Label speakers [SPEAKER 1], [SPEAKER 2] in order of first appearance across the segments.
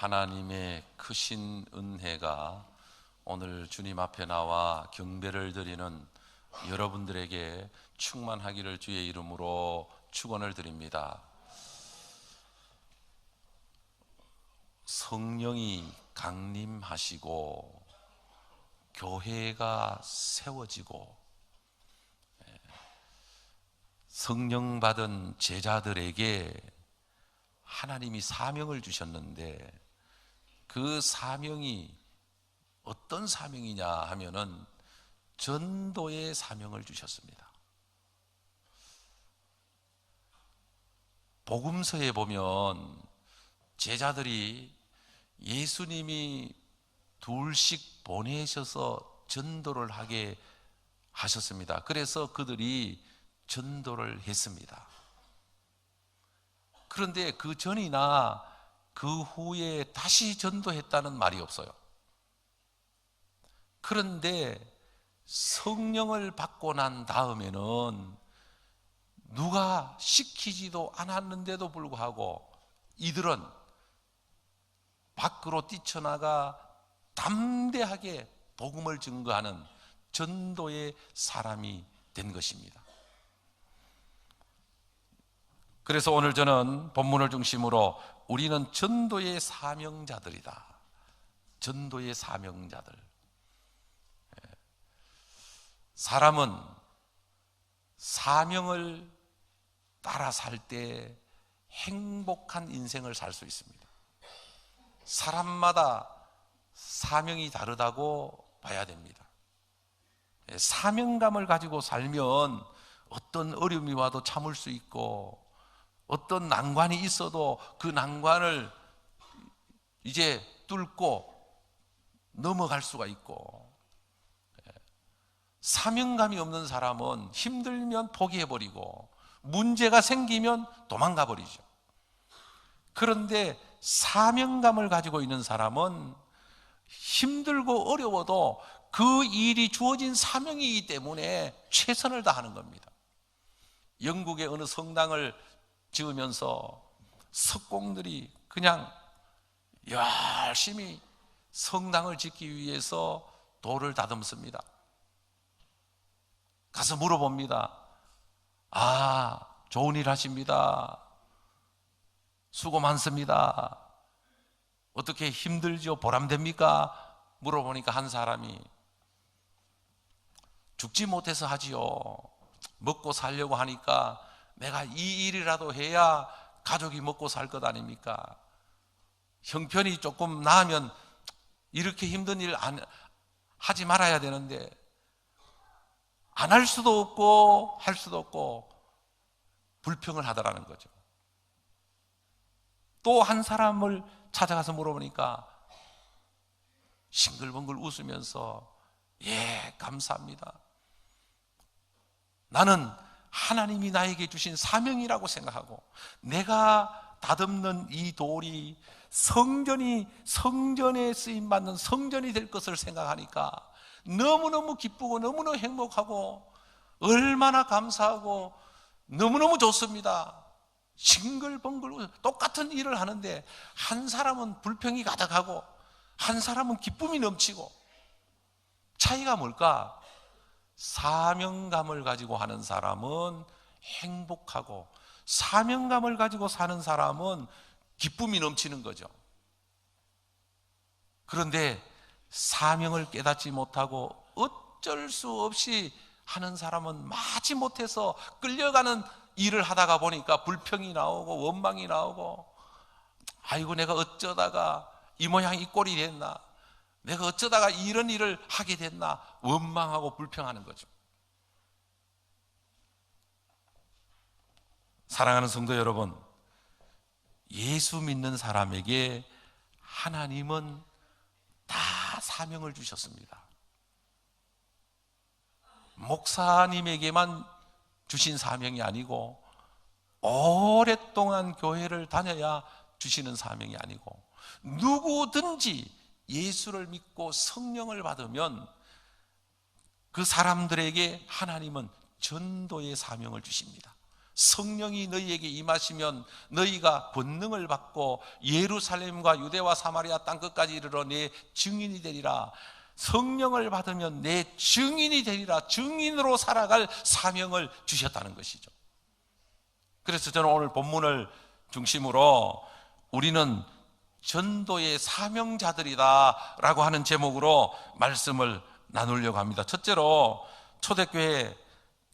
[SPEAKER 1] 하나님의 크신 은혜가 오늘 주님 앞에 나와 경배를 드리는 여러분들에게 충만하기를 주의 이름으로 축원을 드립니다. 성령이 강림하시고 교회가 세워지고 성령 받은 제자들에게 하나님이 사명을 주셨는데, 그 사명이 어떤 사명이냐 하면은 전도의 사명을 주셨습니다. 복음서에 보면 제자들이 예수님이 둘씩 보내셔서 전도를 하게 하셨습니다. 그래서 그들이 전도를 했습니다. 그런데 그 전이나 그 후에 다시 전도했다는 말이 없어요. 그런데 성령을 받고 난 다음에는 누가 시키지도 않았는데도 불구하고 이들은 밖으로 뛰쳐나가 담대하게 복음을 증거하는 전도의 사람이 된 것입니다. 그래서 오늘 저는 본문을 중심으로 우리는 전도의 사명자들이다. 전도의 사명자들. 사람은 사명을 따라 살 때 행복한 인생을 살 수 있습니다. 사람마다 사명이 다르다고 봐야 됩니다. 사명감을 가지고 살면 어떤 어려움이 와도 참을 수 있고, 어떤 난관이 있어도 그 난관을 이제 뚫고 넘어갈 수가 있고, 사명감이 없는 사람은 힘들면 포기해버리고 문제가 생기면 도망가 버리죠. 그런데 사명감을 가지고 있는 사람은 힘들고 어려워도 그 일이 주어진 사명이기 때문에 최선을 다하는 겁니다. 영국의 어느 성당을 지으면서 석공들이 그냥 열심히 성당을 짓기 위해서 돌을 다듬습니다. 가서 물어봅니다. 아, 좋은 일 하십니다. 수고 많습니다. 어떻게 힘들죠? 보람됩니까? 물어보니까 한 사람이 죽지 못해서 하지요. 먹고 살려고 하니까 내가 이 일이라도 해야 가족이 먹고 살 것 아닙니까? 형편이 조금 나으면 이렇게 힘든 일 하지 말아야 되는데 안 할 수도 없고 할 수도 없고 불평을 하더라는 거죠. 또 한 사람을 찾아가서 물어보니까 싱글벙글 웃으면서 예, 감사합니다. 나는 하나님이 나에게 주신 사명이라고 생각하고 내가 다듬는 이 돌이 성전에 쓰임받는 성전이 될 것을 생각하니까 너무너무 기쁘고 너무너무 행복하고 얼마나 감사하고 너무너무 좋습니다. 싱글벙글 똑같은 일을 하는데 한 사람은 불평이 가득하고 한 사람은 기쁨이 넘치고, 차이가 뭘까? 사명감을 가지고 하는 사람은 행복하고 사명감을 가지고 사는 사람은 기쁨이 넘치는 거죠. 그런데 사명을 깨닫지 못하고 어쩔 수 없이 하는 사람은 마지못해서 끌려가는 일을 하다가 보니까 불평이 나오고 원망이 나오고, 아이고 내가 어쩌다가 이 모양 이 꼴이 됐나, 내가 어쩌다가 이런 일을 하게 됐나 원망하고 불평하는 거죠. 사랑하는 성도 여러분, 예수 믿는 사람에게 하나님은 다 사명을 주셨습니다. 목사님에게만 주신 사명이 아니고 오랫동안 교회를 다녀야 주시는 사명이 아니고 누구든지 예수를 믿고 성령을 받으면 그 사람들에게 하나님은 전도의 사명을 주십니다. 성령이 너희에게 임하시면 너희가 권능을 받고 예루살렘과 유대와 사마리아 땅끝까지 이르러 내 증인이 되리라. 성령을 받으면 내 증인이 되리라. 증인으로 살아갈 사명을 주셨다는 것이죠. 그래서 저는 오늘 본문을 중심으로 우리는 전도의 사명자들이다 라고 하는 제목으로 말씀을 나누려고 합니다. 첫째로 초대교회의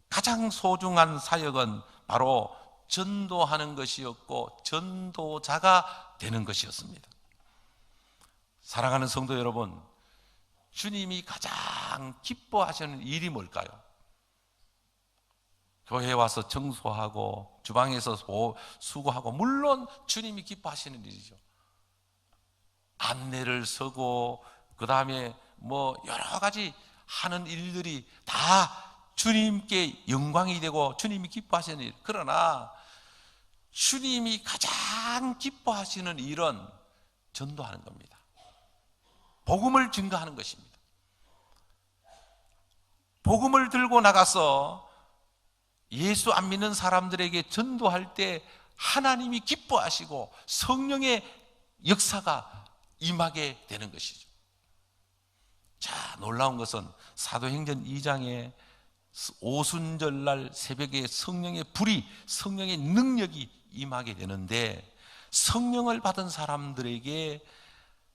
[SPEAKER 1] 가장 소중한 사역은 바로 전도하는 것이었고 전도자가 되는 것이었습니다. 사랑하는 성도 여러분, 주님이 가장 기뻐하시는 일이 뭘까요? 교회에 와서 청소하고 주방에서 수고하고, 물론 주님이 기뻐하시는 일이죠. 안내를 서고 그 다음에 뭐 여러 가지 하는 일들이 다 주님께 영광이 되고 주님이 기뻐하시는 일. 그러나 주님이 가장 기뻐하시는 일은 전도하는 겁니다. 복음을 증거하는 것입니다. 복음을 들고 나가서 예수 안 믿는 사람들에게 전도할 때 하나님이 기뻐하시고 성령의 역사가 임하게 되는 것이죠. 자, 놀라운 것은 사도행전 2장에 오순절날 새벽에 성령의 불이, 성령의 능력이 임하게 되는데, 성령을 받은 사람들에게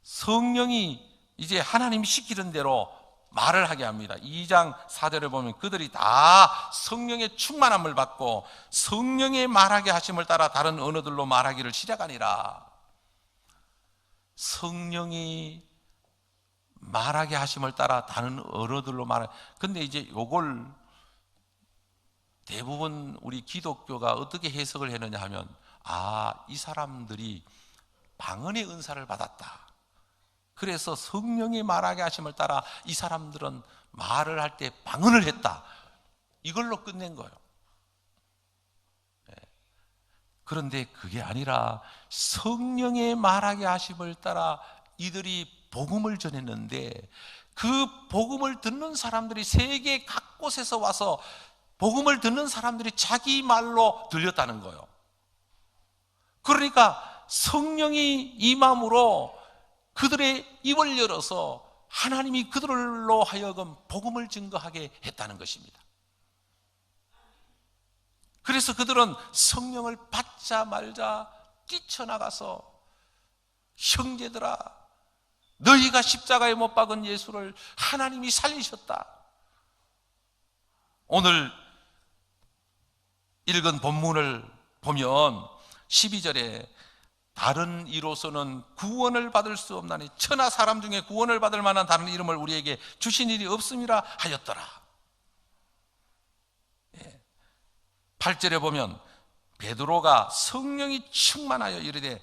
[SPEAKER 1] 성령이 이제 하나님이 시키는 대로 말을 하게 합니다. 2장 4절에 보면 그들이 다 성령의 충만함을 받고 성령의 말하게 하심을 따라 다른 언어들로 말하기를 시작하니라. 성령이 말하게 하심을 따라 다른 언어들로 말하. 근데 이제 요걸 대부분 우리 기독교가 어떻게 해석을 했느냐 하면, 이 사람들이 방언의 은사를 받았다. 그래서 성령이 말하게 하심을 따라 이 사람들은 말을 할 때 방언을 했다. 이걸로 끝낸 거예요. 그런데 그게 아니라 성령의 말하게 하심을 따라 이들이 복음을 전했는데, 그 복음을 듣는 사람들이 세계 각곳에서 와서 복음을 듣는 사람들이 자기 말로 들렸다는 거예요. 그러니까 성령이 임함으로 그들의 입을 열어서 하나님이 그들로 하여금 복음을 증거하게 했다는 것입니다. 그래서 그들은 성령을 받자마자 뛰쳐나가서, 형제들아, 너희가 십자가에 못 박은 예수를 하나님이 살리셨다. 오늘 읽은 본문을 보면 12절에 다른 이로서는 구원을 받을 수 없나니 천하 사람 중에 구원을 받을 만한 다른 이름을 우리에게 주신 일이 없음이라 하였더라. 8절에 보면 베드로가 성령이 충만하여 이르되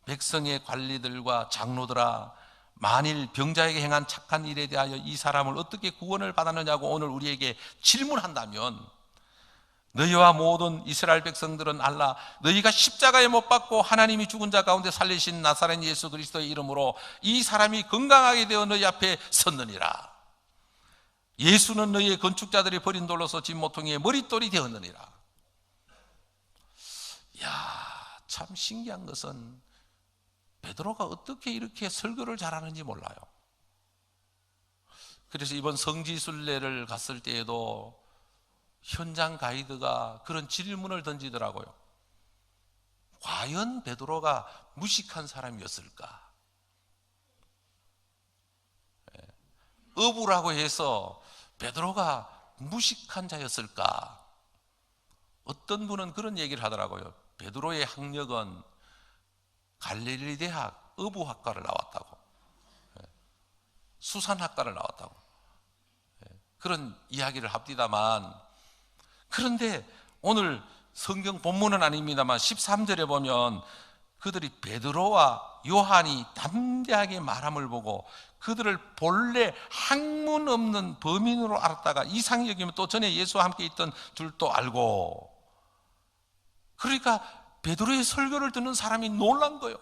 [SPEAKER 1] 백성의 관리들과 장로들아, 만일 병자에게 행한 착한 일에 대하여 이 사람을 어떻게 구원을 받았느냐고 오늘 우리에게 질문한다면, 너희와 모든 이스라엘 백성들은 알라. 너희가 십자가에 못 박고 하나님이 죽은 자 가운데 살리신 나사렛 예수 그리스도의 이름으로 이 사람이 건강하게 되어 너희 앞에 섰느니라. 예수는 너희의 건축자들이 버린 돌로서 집 모퉁이의 머릿돌이 되었느니라. 야, 참 신기한 것은 베드로가 어떻게 이렇게 설교를 잘하는지 몰라요. 그래서 이번 성지순례를 갔을 때에도 현장 가이드가 그런 질문을 던지더라고요. 과연 베드로가 무식한 사람이었을까? 어부라고 해서 베드로가 무식한 자였을까? 어떤 분은 그런 얘기를 하더라고요. 베드로의 학력은 갈릴리 대학 어부학과를 나왔다고, 수산학과를 나왔다고, 그런 이야기를 합디다만, 그런데 오늘 성경 본문은 아닙니다만 13절에 보면 그들이 베드로와 요한이 담대하게 말함을 보고 그들을 본래 학문 없는 범인으로 알았다가 이상히 여기면 또 전에 예수와 함께 있던 둘도 알고, 그러니까 베드로의 설교를 듣는 사람이 놀란 거예요.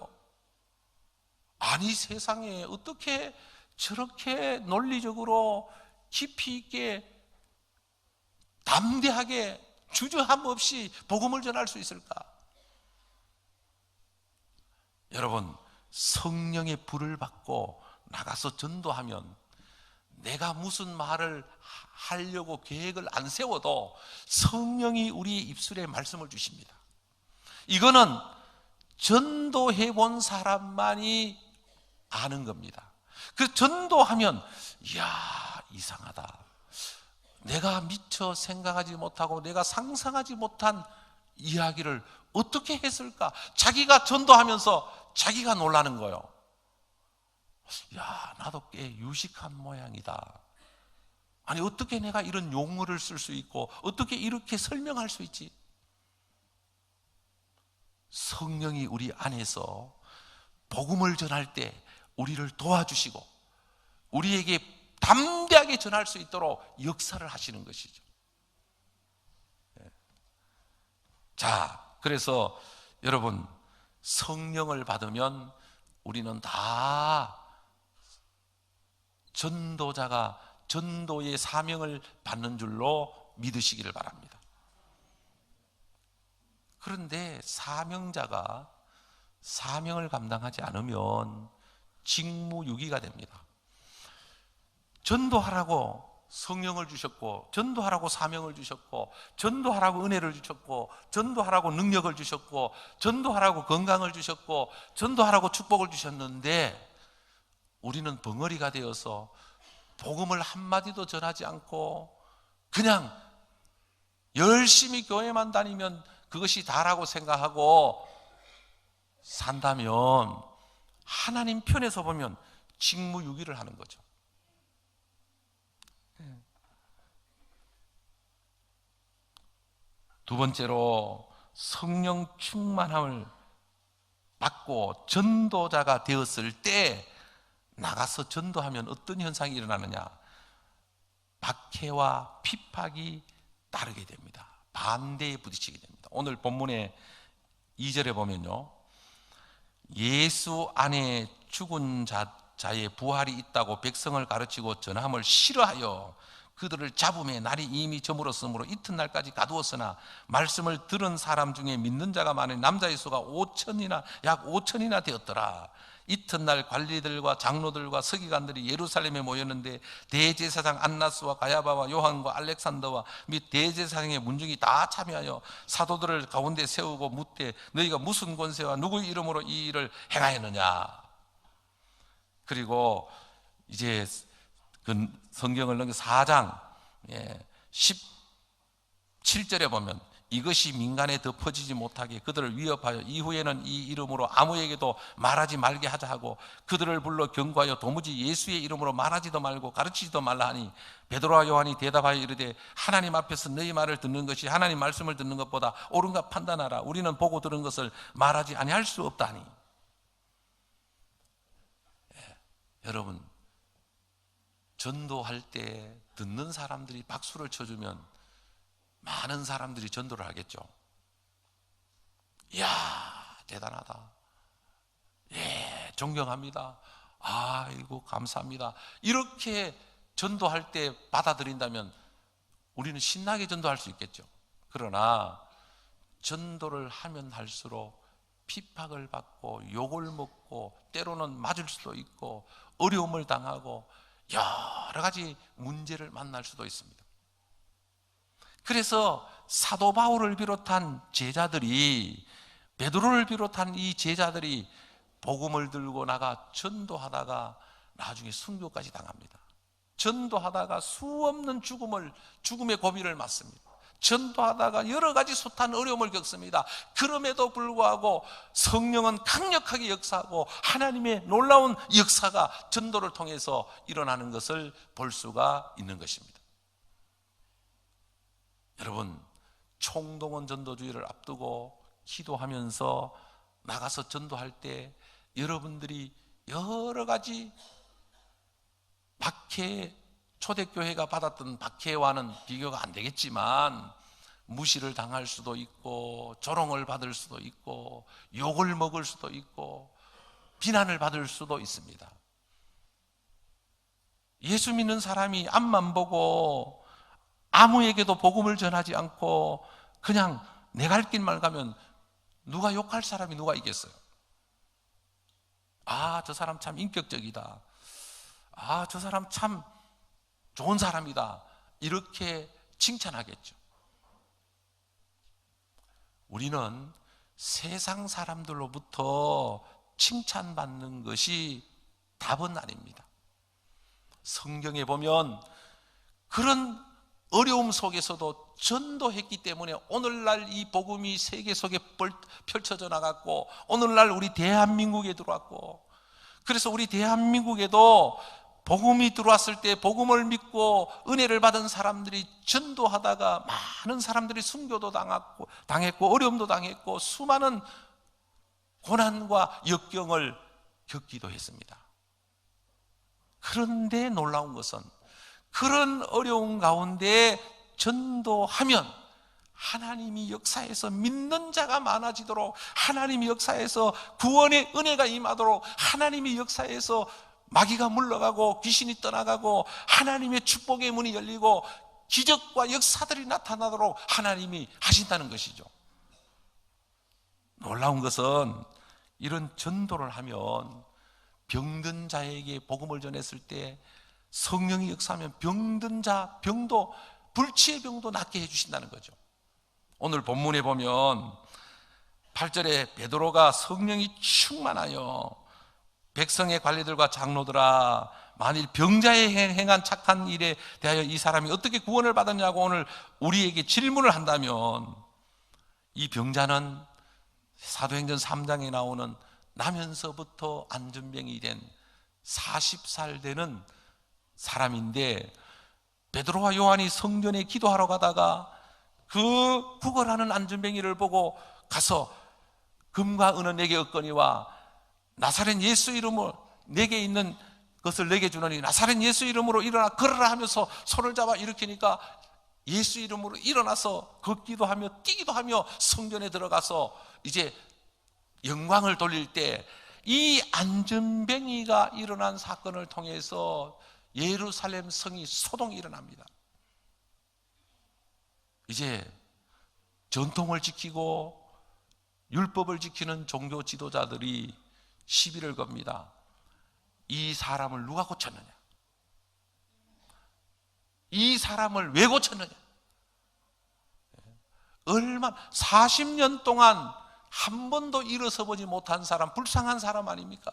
[SPEAKER 1] 아니, 세상에 어떻게 저렇게 논리적으로 깊이 있게 담대하게 주저함 없이 복음을 전할 수 있을까? 여러분, 성령의 불을 받고 나가서 전도하면 내가 무슨 말을 하려고 계획을 안 세워도 성령이 우리의 입술에 말씀을 주십니다. 이거는 전도해 본 사람만이 아는 겁니다. 그 전도하면 이야, 이상하다. 내가 미처 생각하지 못하고 내가 상상하지 못한 이야기를 어떻게 했을까? 자기가 전도하면서 자기가 놀라는 거예요. 야, 나도 꽤 유식한 모양이다. 아니, 어떻게 내가 이런 용어를 쓸 수 있고 어떻게 이렇게 설명할 수 있지? 성령이 우리 안에서 복음을 전할 때 우리를 도와주시고 우리에게 담대하게 전할 수 있도록 역사를 하시는 것이죠. 자, 그래서 여러분, 성령을 받으면 우리는 다 전도자가 전도의 사명을 받는 줄로 믿으시기를 바랍니다. 그런데 사명자가 사명을 감당하지 않으면 직무유기가 됩니다. 전도하라고 성령을 주셨고, 전도하라고 사명을 주셨고, 전도하라고 은혜를 주셨고, 전도하라고 능력을 주셨고, 전도하라고 건강을 주셨고, 전도하라고 축복을 주셨는데 우리는 벙어리가 되어서 복음을 한마디도 전하지 않고 그냥 열심히 교회만 다니면 그것이 다라고 생각하고 산다면 하나님 편에서 보면 직무유기를 하는 거죠. 두 번째로, 성령 충만함을 받고 전도자가 되었을 때 나가서 전도하면 어떤 현상이 일어나느냐? 박해와 핍박이 따르게 됩니다. 반대에 부딪히게 됩니다. 오늘 본문의 2절에 보면요, 예수 안에 죽은 자의 부활이 있다고 백성을 가르치고 전함을 싫어하여 그들을 잡음에 날이 이미 저물었으므로 이튿날까지 가두었으나 말씀을 들은 사람 중에 믿는 자가 많은 남자의 수가 약 5천이나 되었더라. 이튿날 관리들과 장로들과 서기관들이 예루살렘에 모였는데 대제사장 안나스와 가야바와 요한과 알렉산더와 및 대제사장의 문중이 다 참여하여 사도들을 가운데 세우고 묻되 너희가 무슨 권세와 누구의 이름으로 이 일을 행하였느냐? 그리고 이제 그 성경을 넘겨 4장 17절에 보면 이것이 민간에 덮어지지 못하게 그들을 위협하여 이후에는 이 이름으로 아무에게도 말하지 말게 하자 하고 그들을 불러 경고하여 도무지 예수의 이름으로 말하지도 말고 가르치지도 말라 하니 베드로와 요한이 대답하여 이르되 하나님 앞에서 너희 말을 듣는 것이 하나님 말씀을 듣는 것보다 옳은가 판단하라. 우리는 보고 들은 것을 말하지 아니할 수 없다니. 여러분, 전도할 때 듣는 사람들이 박수를 쳐주면 많은 사람들이 전도를 하겠죠. 이야, 대단하다. 예, 존경합니다. 아이고, 감사합니다. 이렇게 전도할 때 받아들인다면 우리는 신나게 전도할 수 있겠죠. 그러나 전도를 하면 할수록 핍박을 받고 욕을 먹고 때로는 맞을 수도 있고 어려움을 당하고 여러 가지 문제를 만날 수도 있습니다. 그래서 사도 바울을 비롯한 제자들이, 베드로를 비롯한 이 제자들이 복음을 들고 나가 전도하다가 나중에 순교까지 당합니다. 전도하다가 수없는 죽음의 고비를 맞습니다. 전도하다가 여러 가지 숱한 어려움을 겪습니다. 그럼에도 불구하고 성령은 강력하게 역사하고 하나님의 놀라운 역사가 전도를 통해서 일어나는 것을 볼 수가 있는 것입니다. 여러분, 총동원 전도주의를 앞두고 기도하면서 나가서 전도할 때 여러분들이 여러 가지 박해, 초대교회가 받았던 박해와는 비교가 안 되겠지만 무시를 당할 수도 있고 조롱을 받을 수도 있고 욕을 먹을 수도 있고 비난을 받을 수도 있습니다. 예수 믿는 사람이 앞만 보고 아무에게도 복음을 전하지 않고 그냥 내 갈 길만 가면 누가 욕할 사람이 누가 있겠어요? 아, 저 사람 참 인격적이다. 아, 저 사람 참 좋은 사람이다. 이렇게 칭찬하겠죠. 우리는 세상 사람들로부터 칭찬받는 것이 답은 아닙니다. 성경에 보면 그런 어려움 속에서도 전도했기 때문에 오늘날 이 복음이 세계 속에 펼쳐져 나갔고, 오늘날 우리 대한민국에 들어왔고, 그래서 우리 대한민국에도 복음이 들어왔을 때 복음을 믿고 은혜를 받은 사람들이 전도하다가 많은 사람들이 순교도 당했고 어려움도 당했고 수많은 고난과 역경을 겪기도 했습니다. 그런데 놀라운 것은 그런 어려운 가운데 전도하면 하나님이 역사에서 믿는 자가 많아지도록, 하나님이 역사에서 구원의 은혜가 임하도록, 하나님이 역사에서 마귀가 물러가고 귀신이 떠나가고 하나님의 축복의 문이 열리고 기적과 역사들이 나타나도록 하나님이 하신다는 것이죠. 놀라운 것은 이런 전도를 하면 병든 자에게 복음을 전했을 때 성령이 역사하면 병든 자 병도, 불치의 병도 낫게 해주신다는 거죠. 오늘 본문에 보면 8절에 베드로가 성령이 충만하여 백성의 관리들과 장로들아, 만일 병자에 행한 착한 일에 대하여 이 사람이 어떻게 구원을 받았냐고 오늘 우리에게 질문을 한다면, 이 병자는 사도행전 3장에 나오는 나면서부터 안전병이 된 40살 되는 사람인데, 베드로와 요한이 성전에 기도하러 가다가 그 구걸하는 안전병이를 보고 가서 금과 은은 내게 얻거니와 나사렛 예수 이름으로 내게 있는 것을 내게 주노니 나사렛 예수 이름으로 일어나 걸으라 하면서 손을 잡아 일으키니까 예수 이름으로 일어나서 걷기도 하며 뛰기도 하며 성전에 들어가서 이제 영광을 돌릴 때, 이 안전병이가 일어난 사건을 통해서 예루살렘 성이 소동이 일어납니다. 이제 전통을 지키고 율법을 지키는 종교 지도자들이 시비를 겁니다. 이 사람을 누가 고쳤느냐? 이 사람을 왜 고쳤느냐? 40년 동안 한 번도 일어서 보지 못한 사람, 불쌍한 사람 아닙니까?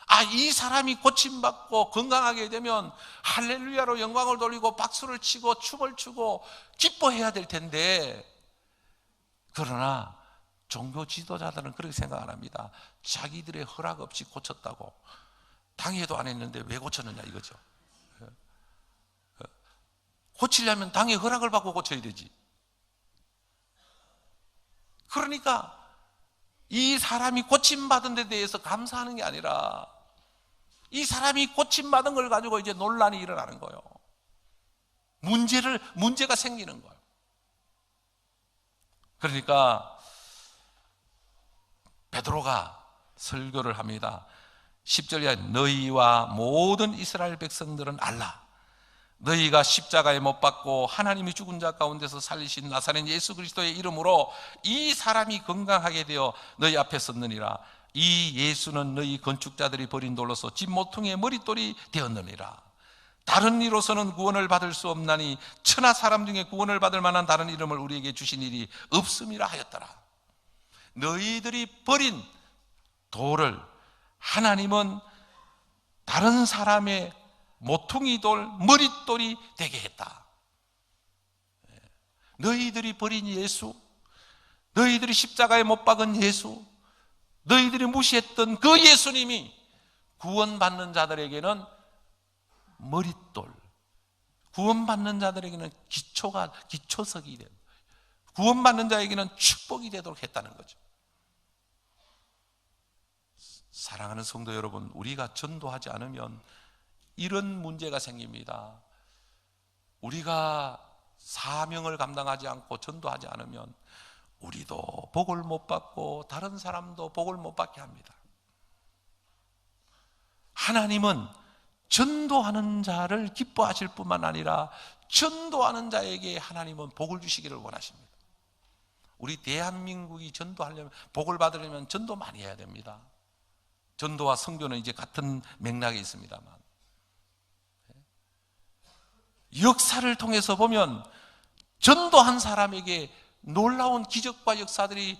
[SPEAKER 1] 아, 이 사람이 고침받고 건강하게 되면 할렐루야로 영광을 돌리고 박수를 치고 춤을 추고 기뻐해야 될 텐데, 그러나 종교 지도자들은 그렇게 생각 안 합니다. 자기들의 허락 없이 고쳤다고. 당회도 안 했는데 왜 고쳤느냐 이거죠. 고치려면 당회 허락을 받고 고쳐야 되지. 그러니까 이 사람이 고침받은 데 대해서 감사하는 게 아니라 이 사람이 고침받은 걸 가지고 이제 논란이 일어나는 거예요. 문제가 생기는 거예요. 그러니까 베드로가 설교를 합니다. 10절에 너희와 모든 이스라엘 백성들은 알라. 너희가 십자가에 못 박고 하나님이 죽은 자 가운데서 살리신 나사렛 예수 그리스도의 이름으로 이 사람이 건강하게 되어 너희 앞에 섰느니라. 이 예수는 너희 건축자들이 버린 돌로서 집 모퉁이의 머릿돌이 되었느니라. 다른 이로서는 구원을 받을 수 없나니 천하 사람 중에 구원을 받을 만한 다른 이름을 우리에게 주신 일이 없음이라 하였더라. 너희들이 버린 돌을 하나님은 다른 사람의 모퉁이 돌, 머릿돌이 되게 했다. 너희들이 버린 예수, 너희들이 십자가에 못 박은 예수, 너희들이 무시했던 그 예수님이 구원받는 자들에게는 머릿돌, 구원받는 자들에게는 기초석이 되는, 구원받는 자에게는 축복이 되도록 했다는 거죠. 사랑하는 성도 여러분, 우리가 전도하지 않으면 이런 문제가 생깁니다. 우리가 사명을 감당하지 않고 전도하지 않으면 우리도 복을 못 받고 다른 사람도 복을 못 받게 합니다. 하나님은 전도하는 자를 기뻐하실 뿐만 아니라 전도하는 자에게 하나님은 복을 주시기를 원하십니다. 우리 대한민국이 전도하려면, 복을 받으려면 전도 많이 해야 됩니다. 전도와 선교는 이제 같은 맥락에 있습니다만, 역사를 통해서 보면 전도한 사람에게 놀라운 기적과 역사들이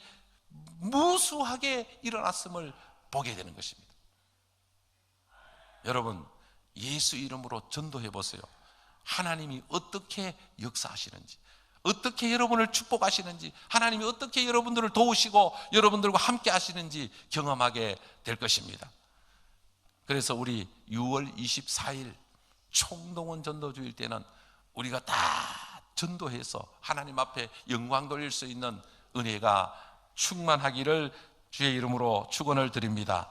[SPEAKER 1] 무수하게 일어났음을 보게 되는 것입니다. 여러분, 예수 이름으로 전도해 보세요. 하나님이 어떻게 역사하시는지, 어떻게 여러분을 축복하시는지, 하나님이 어떻게 여러분들을 도우시고 여러분들과 함께 하시는지 경험하게 될 것입니다. 그래서 우리 6월 24일 총동원 전도주일 때는 우리가 다 전도해서 하나님 앞에 영광 돌릴 수 있는 은혜가 충만하기를 주의 이름으로 축원을 드립니다.